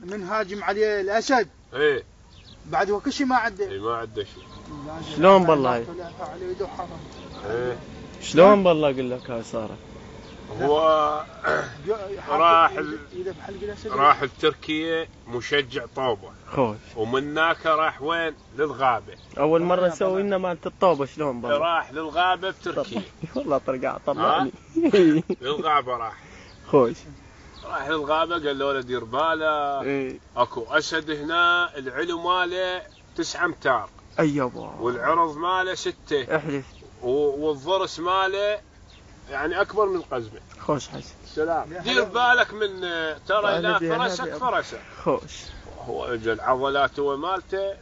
من هاجم عليه الاسد. ايه بعد هو كل شيء ما عنده. اي ما عنده شيء. شلون بالله هاي؟ ايه شلون بالله اقول لك هاي صارت؟ هو راح لتركيا مشجع طوبة. خوش. ومن هناك راح وين؟ للغابة. اول مرة نسوي لنا مالت الطوبة. شلون بالله؟ راح للغابة بتركيا. والله طرقع طلعني. للغابة راح. خوش. راح للغابة قال له ولد دير باله. ايه. اكو اسد هنا العلو ماله 9 امتار. اي يابا. والعرض ماله 6. احلف. والضرس ماله يعني اكبر من القزمة. خوش حسن. سلام. دير بالك من ترى اذا فرسك فرسه. خوش. هو اجى العضلات هو مالته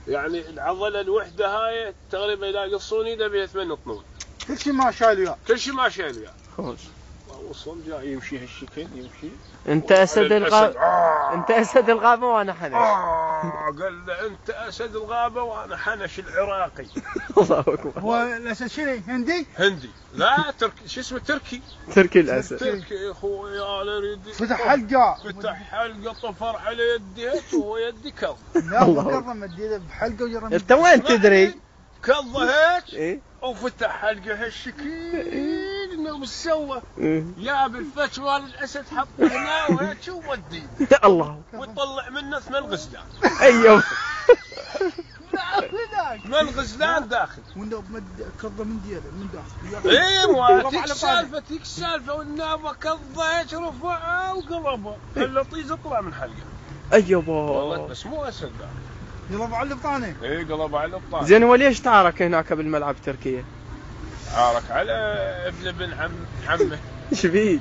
يعني العضله الوحده هاي تقريبا اذا يقصون ايده بها 8 طنون. كل شيء ما شايل وياه. كل شيء ما شايل وياه. خوش. وصل جاي يمشي هالشكل يمشي. انت اسد الغابه. انت اسد الغابه وانا حنش. قال له انت اسد الغابه وانا حنش العراقي. الله اكبر. هو الاسد شنو؟ هندي؟ هندي. لا تركي. شو اسمه؟ تركي. تركي الاسد. تركي يا اخوي انا اريد. فتح حلقه. فتح حلقه طفر على يدي هيك وهو يدي كظ. لا مو كظ مديده بحلقه وجرم. انت وين تدري؟ كظ هيك. ايه. وفتح حلقه هالشكل انه بالسوه. يا بالفتش مال الاسد حط هنا وهيك وودي. الله. ويطلع منه 8 غزلان. ايوه. 8 غزلان داخل. وانه كظه من دياله من داخل. ايه مو تيك السالفه تيك السالفه والنابه كظه هيك رفعها وقلبها. اللطيزه طلع من حلقه. ايوه والله بس مو اسد ذاك. قلب على البطانه. ايه قلب على البطانه. زين وليش تعارك هناك بالملعب تركيا؟ عارك على ابن عمه. ايش بيه؟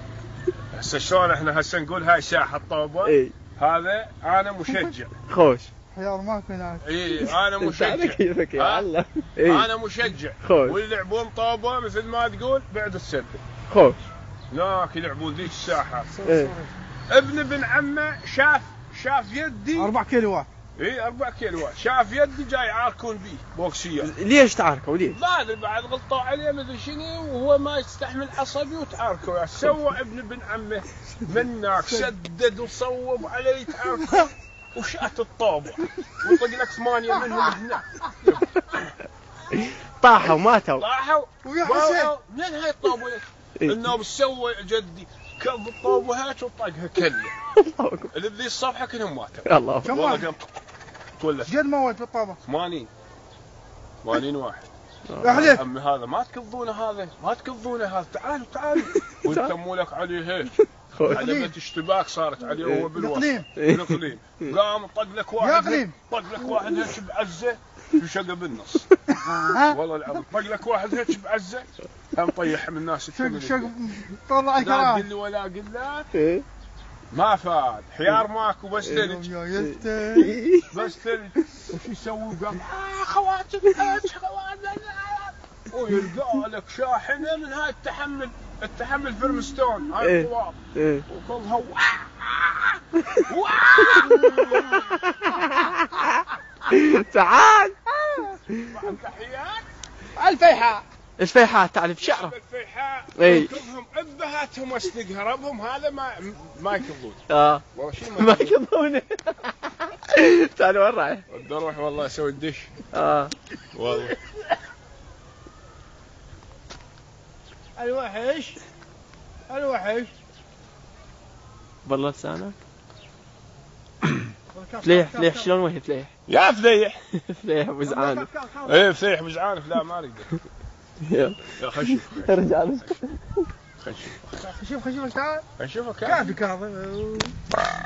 هسه شلون احنا هسه نقول هاي ساحه طوبه. اي. هذا انا مشجع. خوش. خيار ماكو هناك. اي انا مشجع. كيفك يا الله. انا مشجع. خوش. واللعبون طوبه مثل ما تقول بعد السد. خوش. هناك يلعبون ذيك الساحه. إيه. ابن عمه شاف يدي 4 كيلوات. اي 4 كيلوات. شاف يدي جاي يعاركون بي بوكسيه. ليش تعاركوا ليش؟ بعد غلطوا عليه مدري شنو وهو ما يستحمل عصبي وتعاركوا. سوى ابن عمه منك سدد وصوب عليه يتعاركون وشات الطوبه وطق لك 8 منهم هنا. طاحوا ماتوا. طاحوا ويا حسين. منين هاي الطوبه؟ انه سوى جدي كذ الطوبه هيك وطقها كله. اللي الصفحه كلهم ماتوا. الله اكبر. والله تولى. قد موت بالطابه؟ 80 واحد. احلف. عمي هذا ما تكضونه هذا تعالوا وانتموا لك عليه هيك. علامة اشتباك صارت عليه وهو بالوسط. الاقليم. قام طق لك واحد هيك بعزه وشقه بالنص. والله العظيم طق لك واحد هيك بعزه قام طيح من الناس. شق طلع الكلام. لا قل لي ولا قل لا. ما فاد حيار ماكو بس تلج. بس تلج. وش يسوي؟ قام خواتم ويلقى لك شاحنه من هاي التحمل فرمستون هاي الطواب. وكلها تعال. تحيات الفيحاء. الفيحاء تعرف شعره. الفيحاء. اي. كلهم ابهاتهم واستقربهم هذا ما يكضون. ما يكضونه. تعال وين رايح؟ بدي اروح والله اسوي الدش. والله. الوحش بالله لسانك. فليح شلون وجه فليح؟ يا فليح. فليح ابو زعانف. ايه فليح ابو زعانف. لا ما اريد. يلا خشوف. رجال خشوف تعال. خشوفك كافي كاظم.